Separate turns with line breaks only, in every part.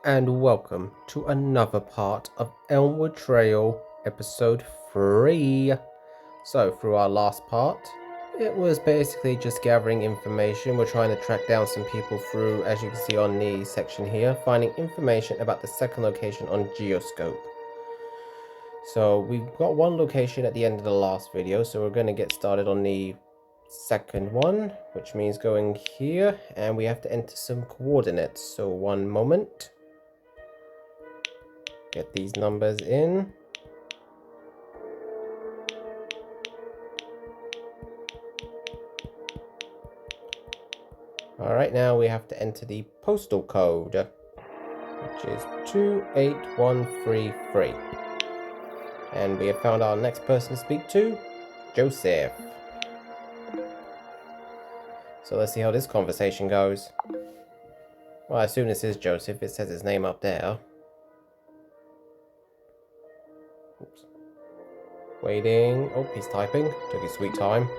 and welcome to another part of Elmwood Trail episode 3. So through our last part, it was basically just gathering information. We're trying to track down some people through, as you can see on the section here, finding information about the second location on Geoscope. So we've got one location at the end of the last video, so we're going to get started on the second one, which means going here, and we have to enter some coordinates. So one moment. Get these numbers in. Alright, now we have to enter the postal code, which is 28133. And we have found our next person to speak to, Joseph. So let's see how this conversation goes. Well, I assume this is Joseph. It says his name up there. Oops. Waiting. Oh, he's typing. Took his sweet time.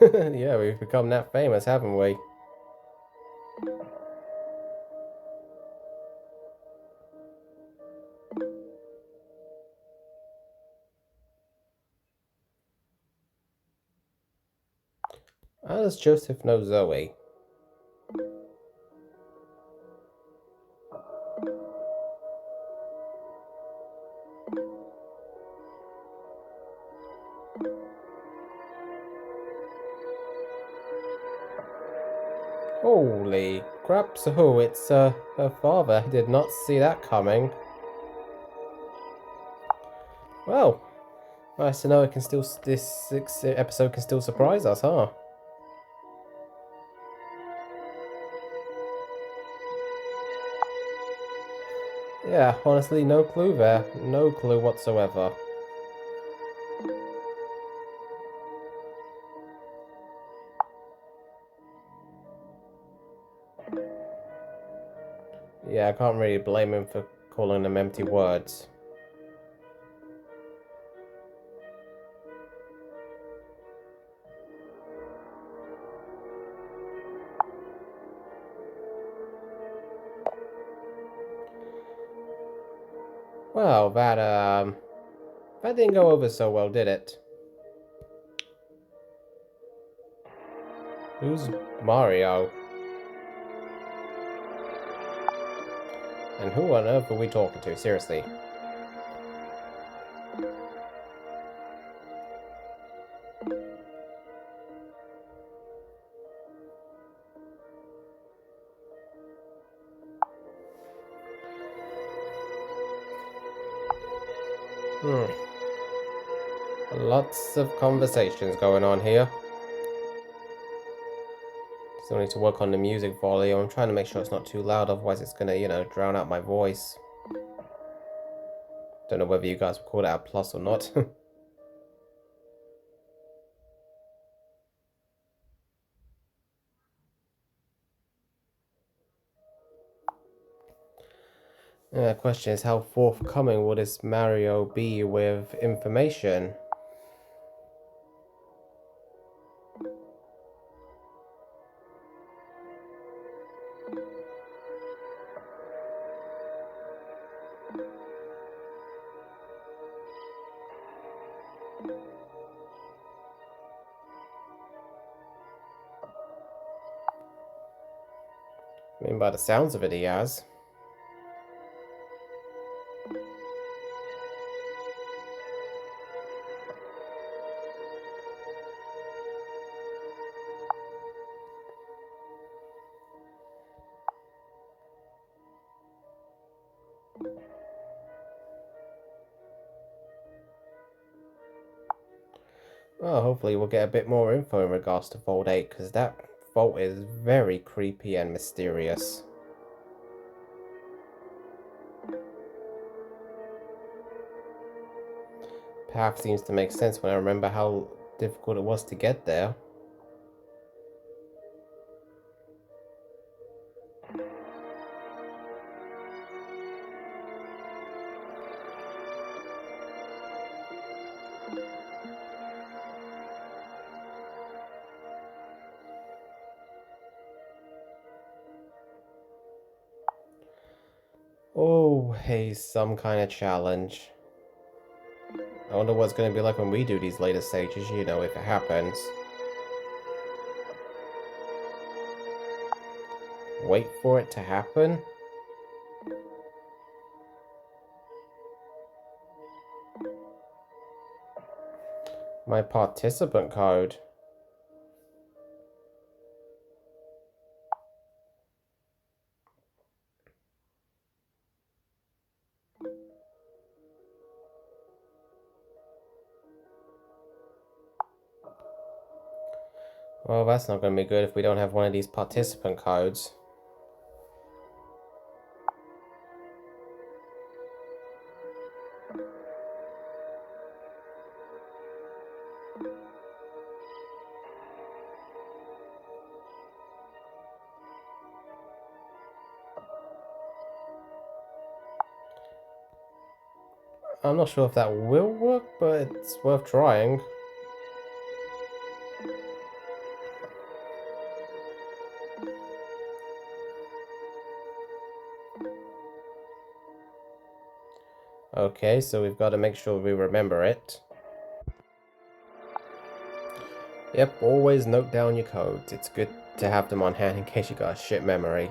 Yeah, we've become that famous, haven't we? How does Joseph know Zoe? Holy crap, so it's her father. I did not see that coming. Well, nice to know it can still, this episode can still surprise us, huh? Yeah, honestly, no clue there. No clue whatsoever. Yeah, I can't really blame him for calling them empty words. Well, that didn't go over so well, did it? Who's Mario? And who on earth are we talking to? Seriously. Lots of conversations going on here. Still need to work on the music volume. I'm trying to make sure it's not too loud, otherwise it's gonna, drown out my voice. Don't know whether you guys would call that a plus or not. The question is, how forthcoming will this Mario be with information? I mean, by the sounds of it, he has. Well, hopefully we'll get a bit more info in regards to Vault 8, because that vault is very creepy and mysterious. Path seems to make sense when I remember how difficult it was to get there. Always some kind of challenge. I wonder what it's going to be like when we do these later stages, you know, if it happens. Wait for it to happen? My participant code. Well, that's not going to be good if we don't have one of these participant codes. I'm not sure if that will work, but it's worth trying. Okay, so we've got to make sure we remember it. Yep, always note down your codes. It's good to have them on hand in case you got a shit memory.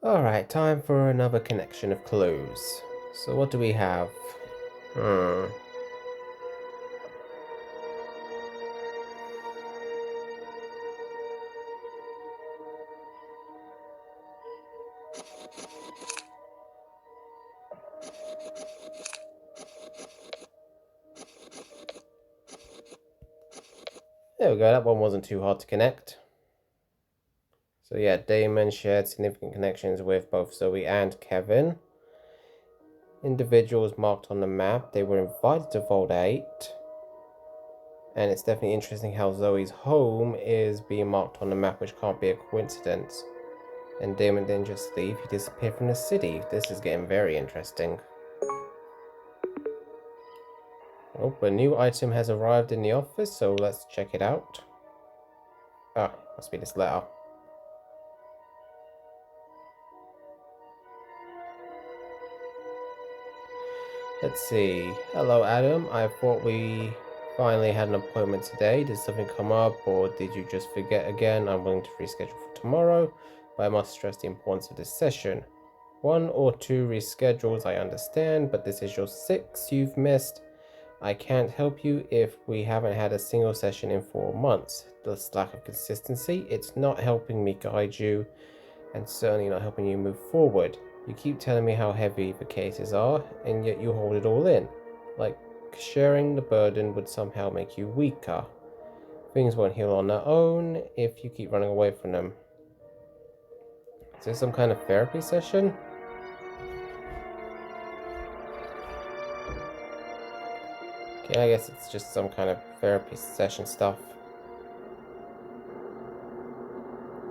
Alright, time for another connection of clues. So what do we have? Hmm. There we go, that one wasn't too hard to connect. So yeah, Damon shared significant connections with both Zoe and Kevin. Individuals marked on the map, they were invited to Vault 8. And it's definitely interesting how Zoe's home is being marked on the map, which can't be a coincidence. And Damon didn't just leave, he disappeared from the city. This is getting very interesting. Oh, a new item has arrived in the office, so let's check it out. Ah, must be this letter. Let's see. Hello, Adam. I thought we finally had an appointment today. Did something come up, or did you just forget again? I'm willing to reschedule for tomorrow, but I must stress the importance of this session. 1 or 2 reschedules, I understand, but this is your 6th you've missed. I can't help you if we haven't had a single session in 4 months. This lack of consistency, it's not helping me guide you, and certainly not helping you move forward. You keep telling me how heavy the cases are, and yet you hold it all in. Like sharing the burden would somehow make you weaker. Things won't heal on their own if you keep running away from them. Is this some kind of therapy session? Okay, I guess it's just some kind of therapy session stuff.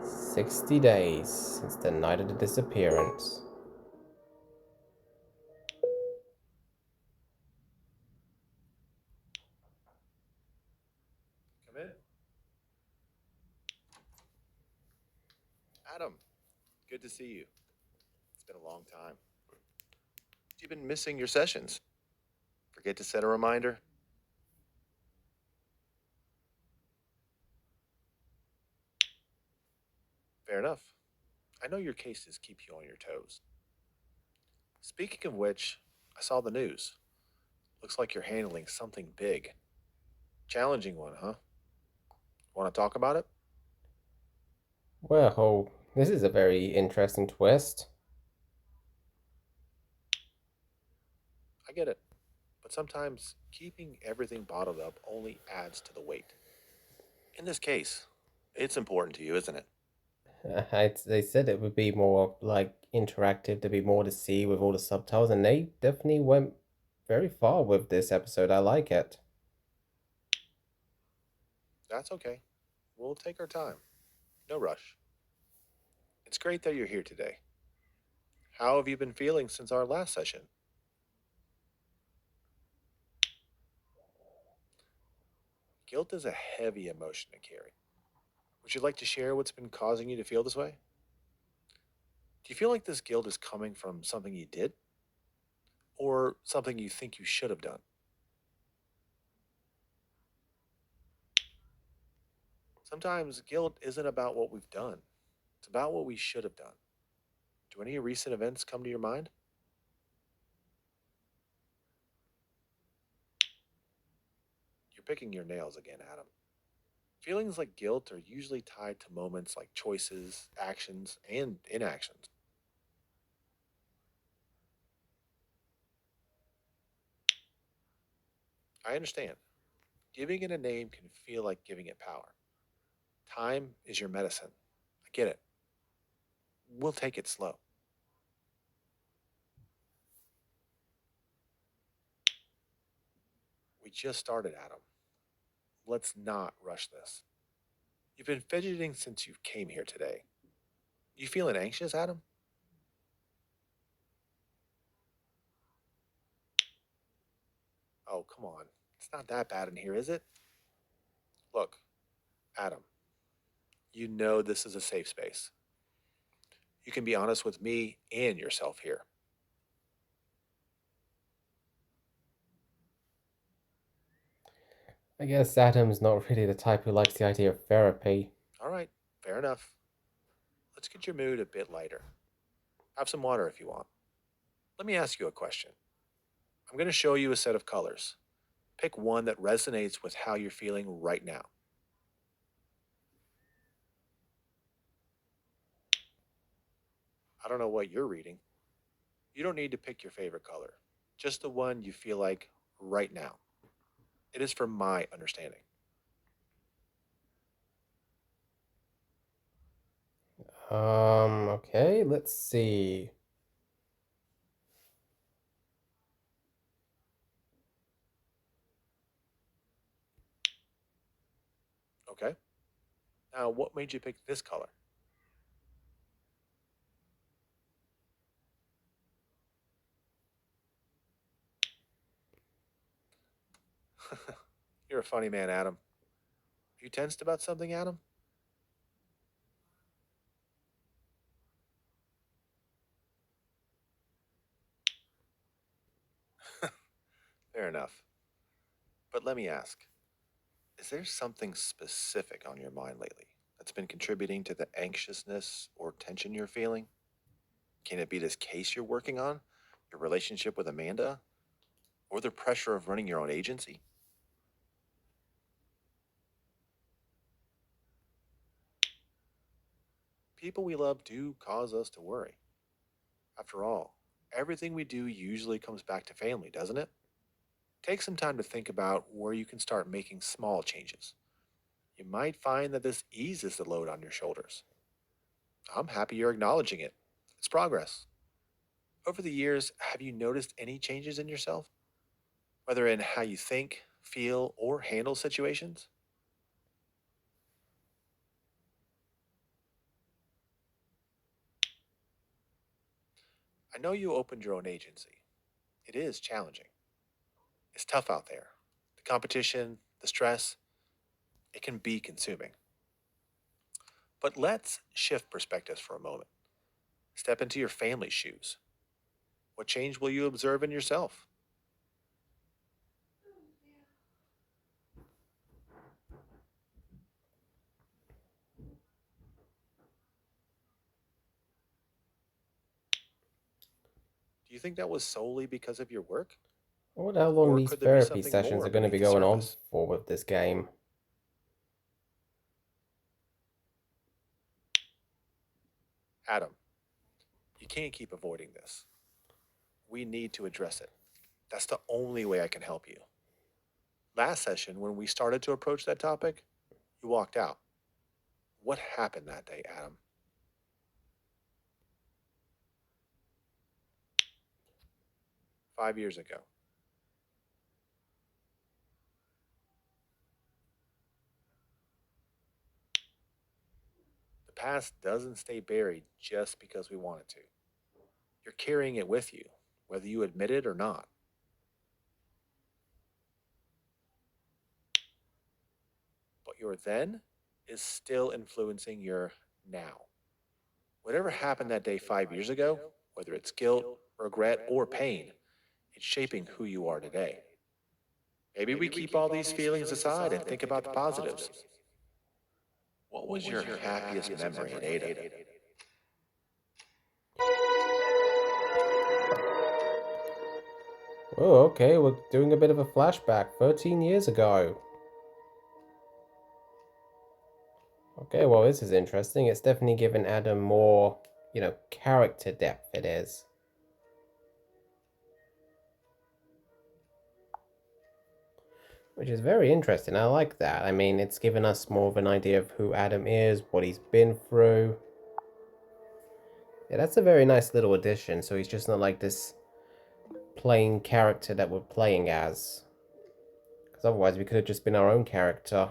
60 days since the night of the disappearance.
Come in. Adam, good to see you. It's been a long time. You've been missing your sessions. Forget to set a reminder? Fair enough. I know your cases keep you on your toes. Speaking of which, I saw the news. Looks like you're handling something big. Challenging one, huh? Want to talk about it?
Well, this is a very interesting twist.
I get it. But sometimes keeping everything bottled up only adds to the weight. In this case, it's important to you, isn't it?
They said it would be more like interactive, there'd be more to see with all the subtitles, and they definitely went very far with this episode. I like it.
That's okay. We'll take our time. No rush. It's great that you're here today. How have you been feeling since our last session? Guilt is a heavy emotion to carry. Would you like to share what's been causing you to feel this way? Do you feel like this guilt is coming from something you did or something you think you should have done? Sometimes guilt isn't about what we've done, it's about what we should have done. Do any recent events come to your mind? You're picking your nails again, Adam. Feelings like guilt are usually tied to moments like choices, actions, and inactions. I understand. Giving it a name can feel like giving it power. Time is your medicine. I get it. We'll take it slow. We just started, Adam. Let's not rush this. You've been fidgeting since you came here today. You feeling anxious, Adam? Oh, come on. It's not that bad in here, is it? Look, Adam, you know this is a safe space. You can be honest with me and yourself here.
I guess Adam's not really the type who likes the idea of therapy.
All right, fair enough. Let's get your mood a bit lighter. Have some water if you want. Let me ask you a question. I'm going to show you a set of colors. Pick one that resonates with how you're feeling right now. I don't know what you're reading. You don't need to pick your favorite color, just the one you feel like right now. It is from my understanding.
Okay, let's see.
Okay? Now, what made you pick this color? You're a funny man, Adam. Are you tensed about something, Adam? Fair enough. But let me ask, is there something specific on your mind lately that's been contributing to the anxiousness or tension you're feeling? Can it be this case you're working on, your relationship with Amanda, or the pressure of running your own agency? People we love do cause us to worry. After all, everything we do usually comes back to family, doesn't it? Take some time to think about where you can start making small changes. You might find that this eases the load on your shoulders. I'm happy you're acknowledging it. It's progress. Over the years, have you noticed any changes in yourself? Whether in how you think, feel, or handle situations? I know you opened your own agency. It is challenging. It's tough out there. The competition, the stress, it can be consuming. But let's shift perspectives for a moment. Step into your family's shoes. What change will you observe in yourself? Do you think that was solely because of your work?
I wonder how long
Or
these
could there be
therapy
something
sessions
more
are going to
beneath
be
the
going on
surface?
for with this game.
Adam, you can't keep avoiding this. We need to address it. That's the only way I can help you. Last session, when we started to approach that topic, you walked out. What happened that day, Adam? 5 years ago. The past doesn't stay buried just because we want it to. You're carrying it with you, whether you admit it or not. your then is still influencing your now. Whatever happened that day 5 years ago, whether it's guilt, regret, or pain, it's shaping who you are today. Maybe we keep all these feelings aside and think about the positives. What was your happiest memory in Ada?
Oh, okay, we're doing a bit of a flashback 13 years ago. Okay, well, this is interesting. It's definitely given Adam more, character depth, it is. Which is very interesting. I like that. I mean, it's given us more of an idea of who Adam is, what he's been through. Yeah, that's a very nice little addition. So he's just not like this plain character that we're playing as. Because otherwise we could have just been our own character.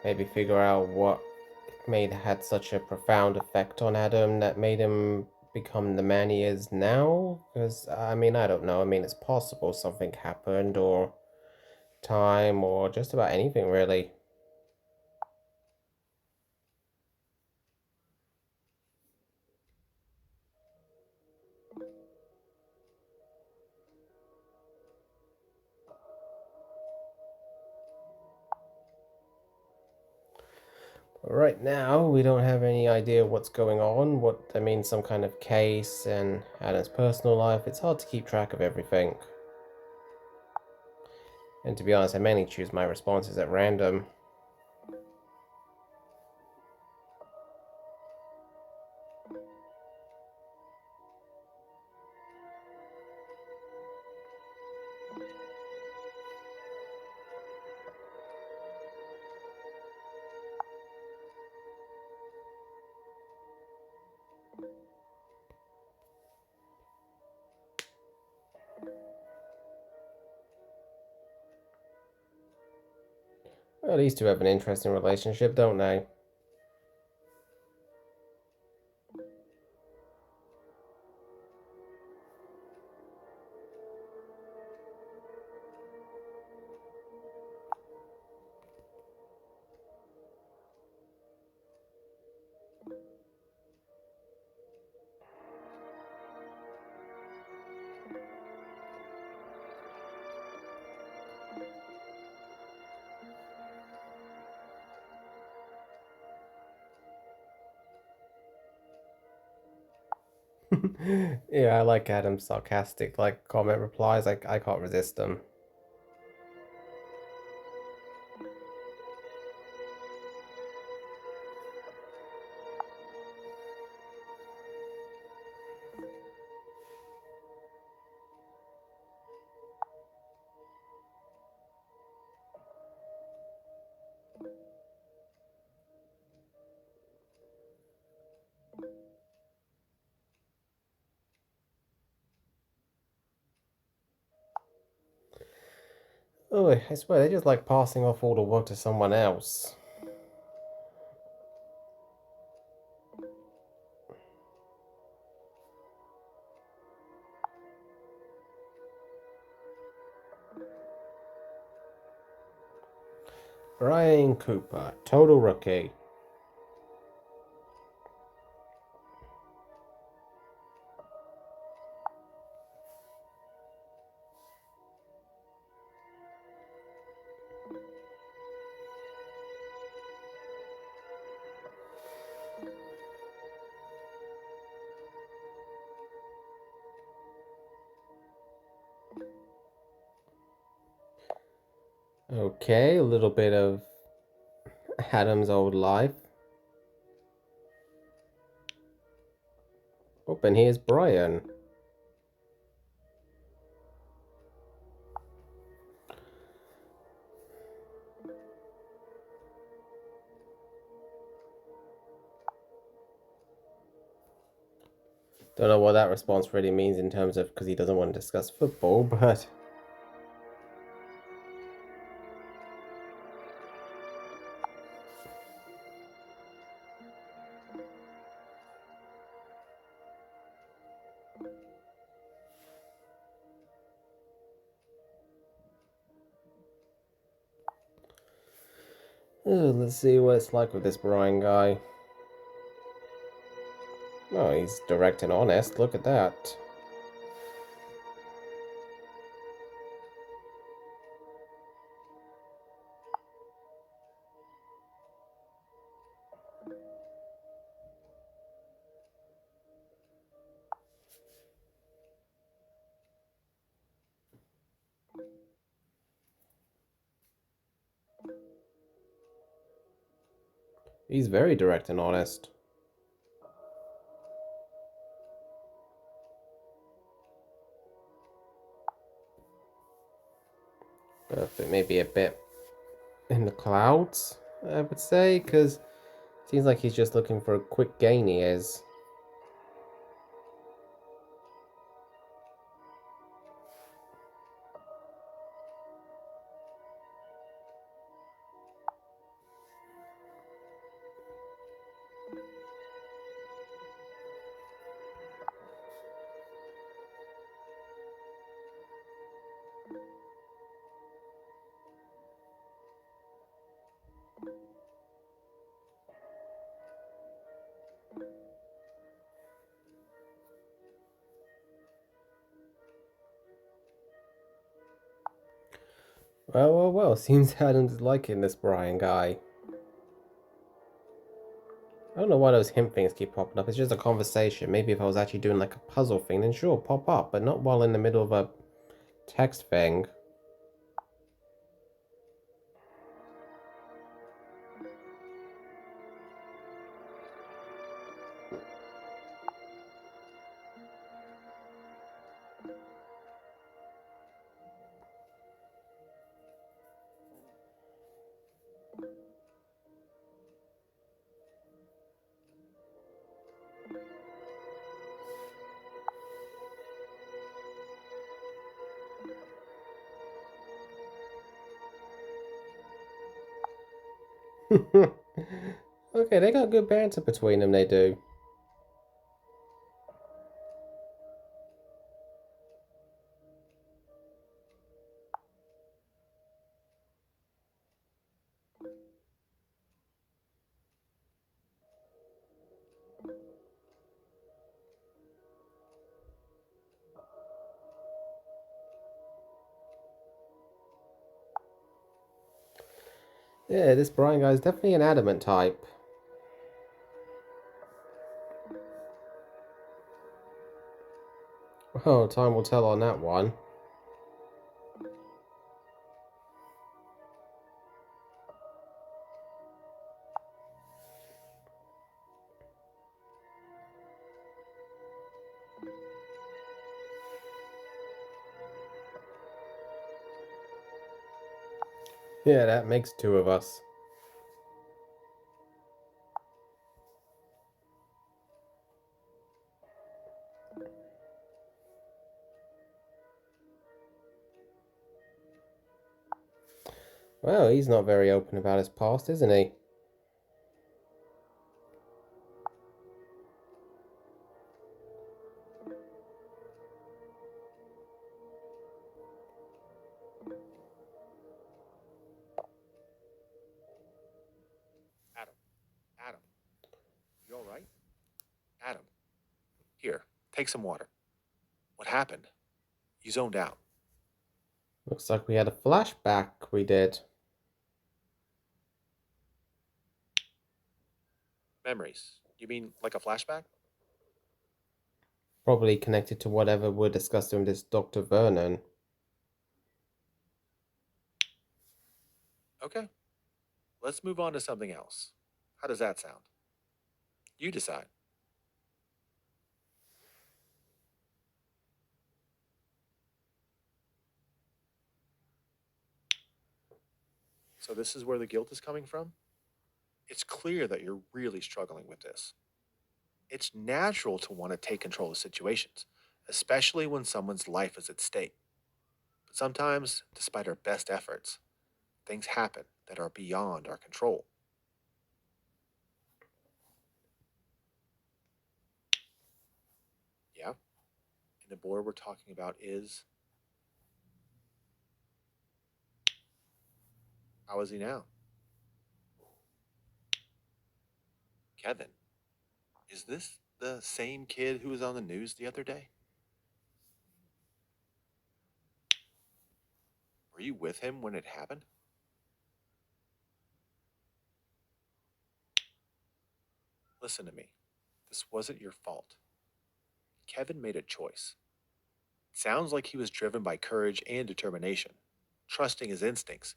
Maybe figure out what had such a profound effect on Adam that made him become the man he is now. Because, I mean, I don't know. I mean, it's possible something happened, or time, or just about anything, really. Right now, we don't have any idea what's going on, some kind of case and Adam's personal life. It's hard to keep track of everything. And to be honest, I mainly choose my responses at random. Well, these two have an interesting relationship, don't they? Yeah, I like Adam's sarcastic, comment replies. I can't resist them. Oh, I swear, they just like passing off all the work to someone else. Brian Cooper, total rookie. Okay, a little bit of Adam's old life. Oh, and here's Brian. Don't know what that response really means in terms of because he doesn't want to discuss football, but let's see what it's like with this Brian guy. Oh, he's direct and honest. Look at that. He's very direct and honest. But maybe a bit in the clouds, I would say, because it seems like he's just looking for a quick gain, he is. Well, seems Adam's liking this Brian guy. I don't know why those hint things keep popping up. It's just a conversation. Maybe if I was actually doing like a puzzle thing, then sure, pop up, but not while in the middle of a text thing. Okay, they got good banter between them, they do. Yeah, this Brian guy is definitely an adamant type. Oh, time will tell on that one. Yeah, that makes two of us. Well, he's not very open about his past, isn't he?
Adam, Adam, you all right? Adam, here, take some water. What happened? You zoned out.
Looks like we had a flashback, we did.
Memories. You mean like a flashback?
Probably connected to whatever we're discussing with this Dr. Vernon.
Okay, let's move on to something else. How does that sound? You decide. So, this is where the guilt is coming from? It's clear that you're really struggling with this. It's natural to want to take control of situations, especially when someone's life is at stake. But sometimes, despite our best efforts, things happen that are beyond our control. Yeah? And the boy we're talking about is, how is he now? Kevin, is this the same kid who was on the news the other day? Were you with him when it happened? Listen to me. This wasn't your fault. Kevin made a choice. It sounds like he was driven by courage and determination, trusting his instincts,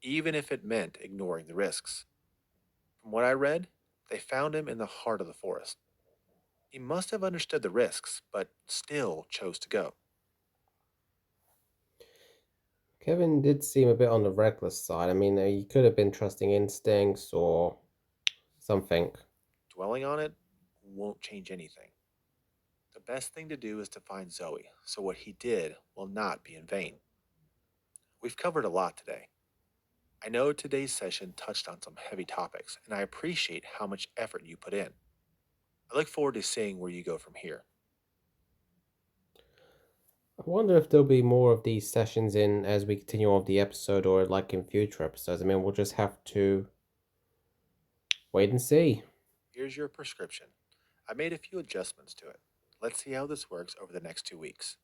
even if it meant ignoring the risks. From what I read, they found him in the heart of the forest. He must have understood the risks, but still chose to go.
Kevin did seem a bit on the reckless side. I mean, he could have been trusting instincts or something.
Dwelling on it won't change anything. The best thing to do is to find Zoe, so what he did will not be in vain. We've covered a lot today. I know today's session touched on some heavy topics, and I appreciate how much effort you put in. I look forward to seeing where you go from here.
I wonder if there'll be more of these sessions in as we continue on with the episode or like in future episodes. I mean, we'll just have to wait and see.
Here's your prescription. I made a few adjustments to it. Let's see how this works over the next 2 weeks.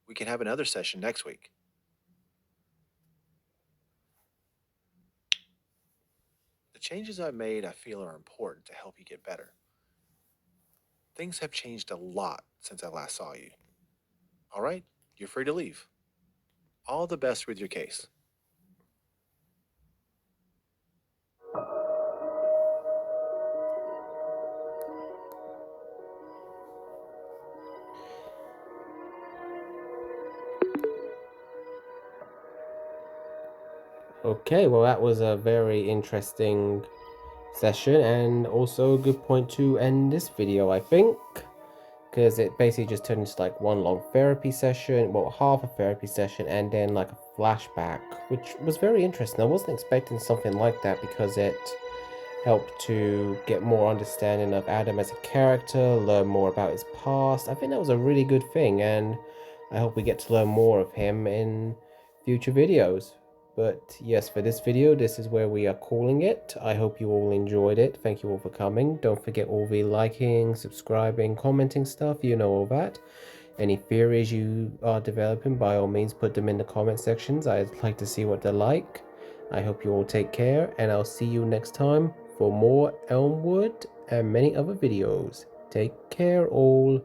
We can have another session next week. The changes I made I feel are important to help you get better. Things have changed a lot since I last saw you. All right, you're free to leave. All the best with your case.
Okay, well, that was a very interesting session and also a good point to end this video, I think. Because it basically just turned into like one long therapy session, well, half a therapy session, and then like a flashback, which was very interesting. I wasn't expecting something like that because it helped to get more understanding of Adam as a character, learn more about his past. I think that was a really good thing, and I hope we get to learn more of him in future videos. But yes, for this video, this is where we are calling it. I hope you all enjoyed it. Thank you all for coming. Don't forget all the liking, subscribing, commenting stuff. You know all that. Any theories you are developing, by all means, put them in the comment sections. I'd like to see what they're like. I hope you all take care, and I'll see you next time for more Elmwood and many other videos. Take care all.